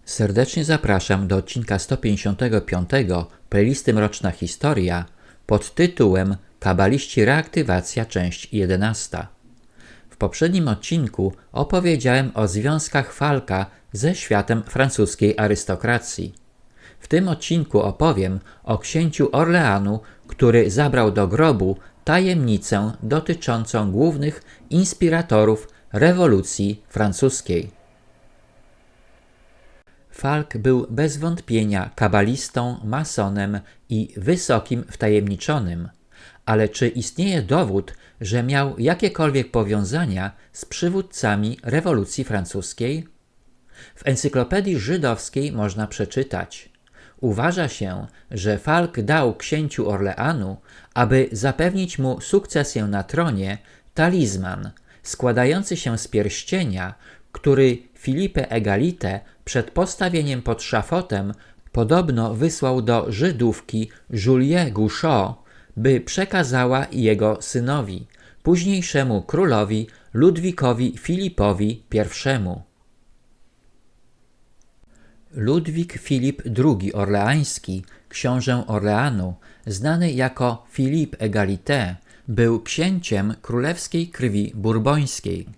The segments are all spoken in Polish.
Serdecznie zapraszam do odcinka 155 playlisty Mroczna Historia pod tytułem Kabaliści Reaktywacja, część 11. W poprzednim odcinku opowiedziałem o związkach Falka ze światem francuskiej arystokracji. W tym odcinku opowiem o księciu Orleanu, który zabrał do grobu tajemnicę dotyczącą głównych inspiratorów rewolucji francuskiej. Falk był bez wątpienia kabalistą, masonem i wysokim wtajemniczonym, ale czy istnieje dowód, że miał jakiekolwiek powiązania z przywódcami rewolucji francuskiej? W encyklopedii żydowskiej można przeczytać: uważa się, że Falk dał księciu Orleanu, aby zapewnić mu sukcesję na tronie, talizman składający się z pierścienia, który Philippe Égalité przed postawieniem pod szafotem podobno wysłał do Żydówki Julie Gouchot, by przekazała jego synowi, późniejszemu królowi Ludwikowi Filipowi I. Ludwik Filip II Orleański, książę Orleanu, znany jako Philippe Égalité, był księciem królewskiej krwi bourbońskiej,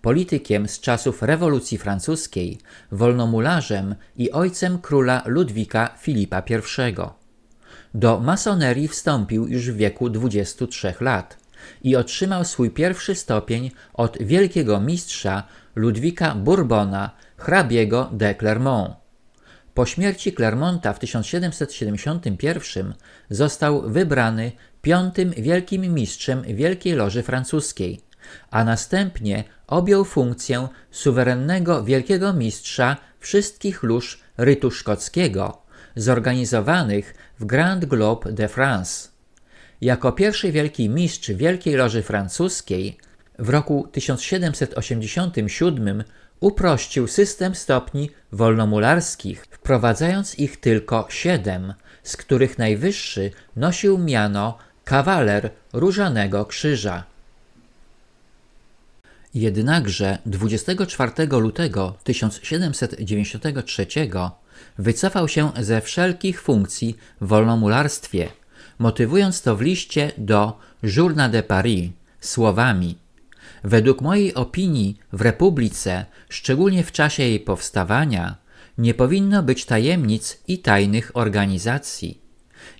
politykiem z czasów rewolucji francuskiej, wolnomularzem i ojcem króla Ludwika Filipa I. Do masonerii wstąpił już w wieku 23 lat i otrzymał swój pierwszy stopień od wielkiego mistrza Ludwika Bourbona, hrabiego de Clermont. Po śmierci Clermonta w 1771 został wybrany 5. wielkim mistrzem Wielkiej Loży Francuskiej, a następnie objął funkcję suwerennego wielkiego mistrza wszystkich lóż rytu szkockiego, zorganizowanych w Grand Globe de France. Jako pierwszy wielki mistrz Wielkiej Loży Francuskiej w roku 1787 uprościł system stopni wolnomularskich, wprowadzając ich tylko 7, z których najwyższy nosił miano kawaler Różanego Krzyża. Jednakże 24 lutego 1793 wycofał się ze wszelkich funkcji w wolnomularstwie, motywując to w liście do Journal de Paris słowami: według mojej opinii w Republice, szczególnie w czasie jej powstawania, nie powinno być tajemnic i tajnych organizacji.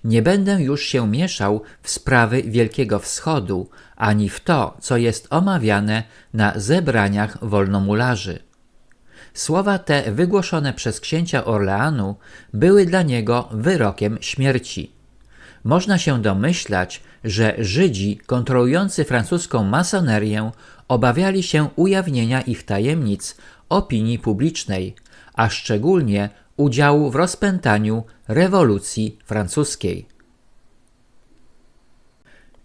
Nie będę już się mieszał w sprawy Wielkiego Wschodu, ani w to, co jest omawiane na zebraniach wolnomularzy. Słowa te wygłoszone przez księcia Orleanu były dla niego wyrokiem śmierci. Można się domyślać, że Żydzi kontrolujący francuską masonerię obawiali się ujawnienia ich tajemnic opinii publicznej, a szczególnie udziału w rozpętaniu rewolucji francuskiej.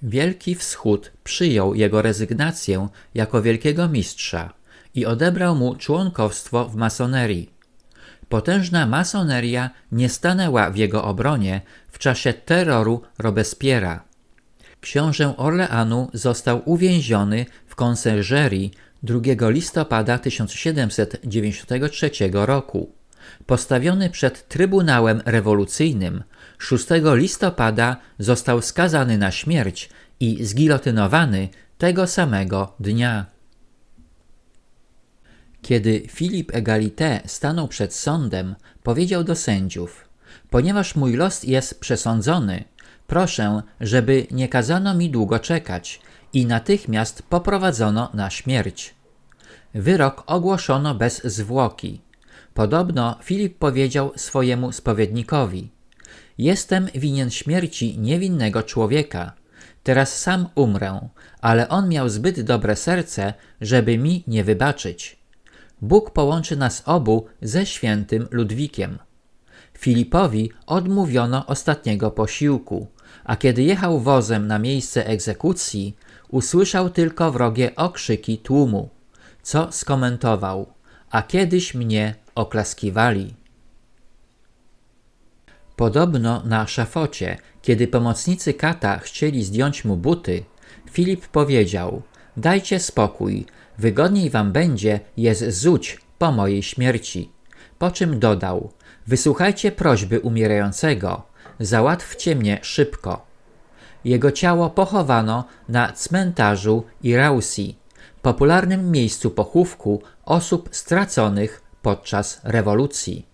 Wielki Wschód przyjął jego rezygnację jako wielkiego mistrza i odebrał mu członkostwo w masonerii. Potężna masoneria nie stanęła w jego obronie w czasie terroru Robespierre'a. Książę Orleanu został uwięziony w Conciergerie 2 listopada 1793 roku. Postawiony przed Trybunałem Rewolucyjnym 6 listopada został skazany na śmierć i zgilotynowany tego samego dnia. Kiedy Philippe Égalité stanął przed sądem, powiedział do sędziów: ponieważ mój los jest przesądzony, proszę, żeby nie kazano mi długo czekać i natychmiast poprowadzono na śmierć. Wyrok ogłoszono bez zwłoki. Podobno Filip powiedział swojemu spowiednikowi: jestem winien śmierci niewinnego człowieka. Teraz sam umrę, ale on miał zbyt dobre serce, żeby mi nie wybaczyć. Bóg połączy nas obu ze świętym Ludwikiem. Filipowi odmówiono ostatniego posiłku, a kiedy jechał wozem na miejsce egzekucji, usłyszał tylko wrogie okrzyki tłumu, co skomentował: a kiedyś mnie oklaskiwali. Podobno na szafocie, kiedy pomocnicy kata chcieli zdjąć mu buty, Filip powiedział: dajcie spokój, wygodniej wam będzie je zzuć po mojej śmierci. po czym dodał: wysłuchajcie prośby umierającego, załatwcie mnie szybko. Jego ciało pochowano na cmentarzu Irousi, popularnym miejscu pochówku osób straconych podczas rewolucji.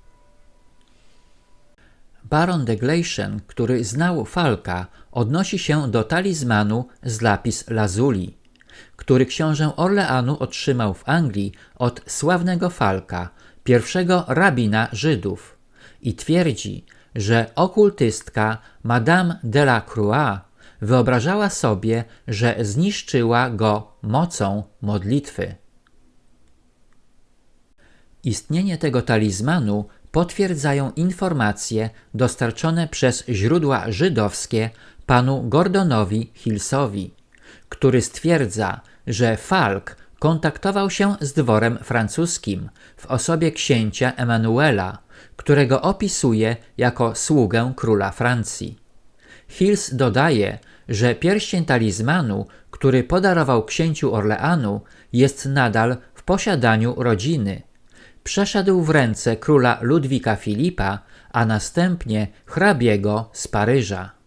Baron de Gleichen, który znał Falka, odnosi się do talizmanu z lapis lazuli, który książę Orleanu otrzymał w Anglii od sławnego Falka, pierwszego rabina Żydów, i twierdzi, że okultystka Madame de la Croix wyobrażała sobie, że zniszczyła go mocą modlitwy. Istnienie tego talizmanu potwierdzają informacje dostarczone przez źródła żydowskie panu Gordonowi Hillsowi, który stwierdza, że Falk kontaktował się z dworem francuskim w osobie księcia Emanuela, którego opisuje jako sługę króla Francji. Hills dodaje, że pierścień talizmanu, który podarował księciu Orleanu, jest nadal w posiadaniu rodziny. Przeszedł w ręce króla Ludwika Filipa, a następnie hrabiego z Paryża.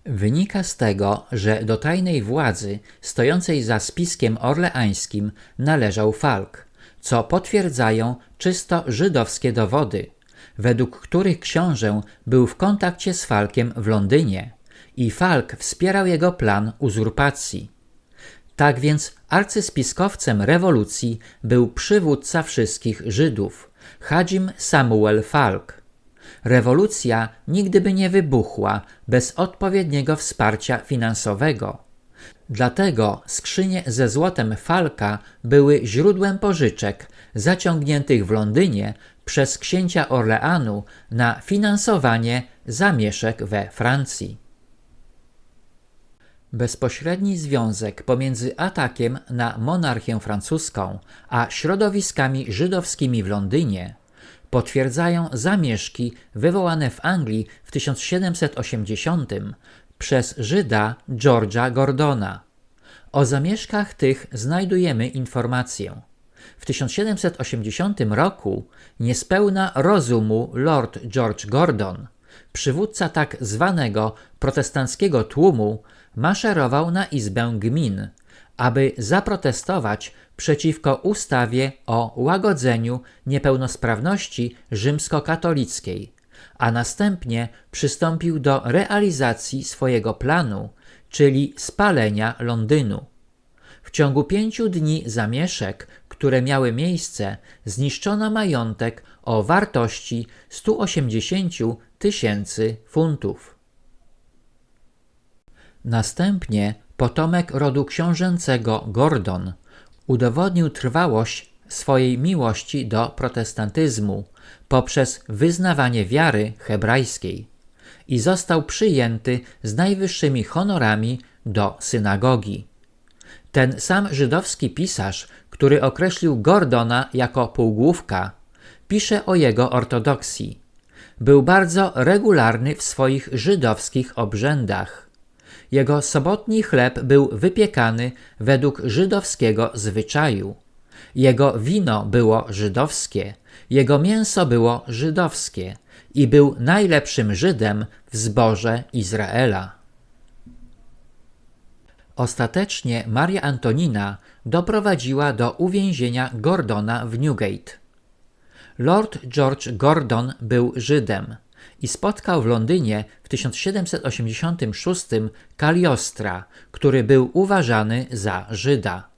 Wynika z tego, że do tajnej władzy stojącej za spiskiem orleańskim należał Falk, co potwierdzają czysto żydowskie dowody, według których książę był w kontakcie z Falkiem w Londynie i Falk wspierał jego plan uzurpacji. Tak więc arcyspiskowcem rewolucji był przywódca wszystkich Żydów, Hadzim Samuel Falk. Rewolucja nigdy by nie wybuchła bez odpowiedniego wsparcia finansowego. Dlatego skrzynie ze złotem Falka były źródłem pożyczek zaciągniętych w Londynie przez księcia Orleanu na finansowanie zamieszek we Francji. Bezpośredni związek pomiędzy atakiem na monarchię francuską a środowiskami żydowskimi w Londynie potwierdzają zamieszki wywołane w Anglii w 1780 przez Żyda George'a Gordona. O zamieszkach tych znajdujemy informację. W 1780 roku niespełna rozumu Lord George Gordon, przywódca tak zwanego protestanckiego tłumu, maszerował na Izbę Gmin, aby zaprotestować przeciwko ustawie o łagodzeniu niepełnosprawności rzymskokatolickiej, a następnie przystąpił do realizacji swojego planu, czyli spalenia Londynu. W ciągu 5 dni zamieszek, które miały miejsce, zniszczono majątek o wartości 180 000 funtów. Następnie potomek rodu książęcego Gordon udowodnił trwałość swojej miłości do protestantyzmu poprzez wyznawanie wiary hebrajskiej i został przyjęty z najwyższymi honorami do synagogi. Ten sam żydowski pisarz, który określił Gordona jako półgłówka, pisze o jego ortodoksji. Był bardzo regularny w swoich żydowskich obrzędach. Jego sobotni chleb był wypiekany według żydowskiego zwyczaju. Jego wino było żydowskie, jego mięso było żydowskie i był najlepszym Żydem w zborze Izraela. Ostatecznie Maria Antonina doprowadziła do uwięzienia Gordona w Newgate. Lord George Gordon był Żydem i spotkał w Londynie w 1786 Cagliostra, który był uważany za Żyda.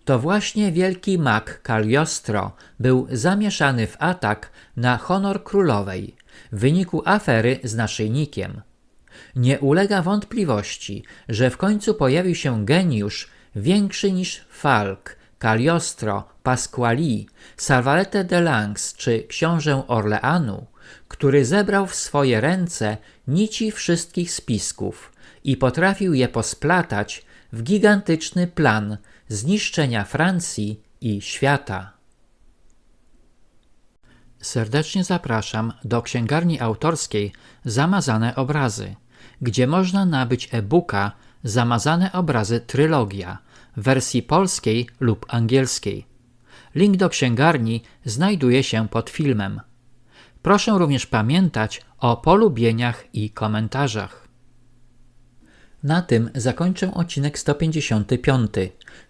To właśnie wielki mag Cagliostro był zamieszany w atak na honor królowej w wyniku afery z naszyjnikiem. Nie ulega wątpliwości, że w końcu pojawił się geniusz większy niż Falk, Cagliostro, Pasquali, Salvarete de Langes czy książę Orleanu, który zebrał w swoje ręce nici wszystkich spisków i potrafił je posplatać w gigantyczny plan zniszczenia Francji i świata. Serdecznie zapraszam do księgarni autorskiej Zamazane Obrazy, gdzie można nabyć e-booka Zamazane Obrazy Trylogia w wersji polskiej lub angielskiej. Link do księgarni znajduje się pod filmem. Proszę również pamiętać o polubieniach i komentarzach. Na tym zakończę odcinek 155,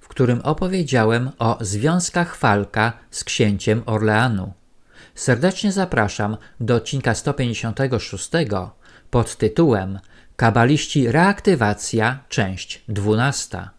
w którym opowiedziałem o związkach Falka z księciem Orleanu. Serdecznie zapraszam do odcinka 156 pod tytułem Kabaliści Reaktywacja, część 12.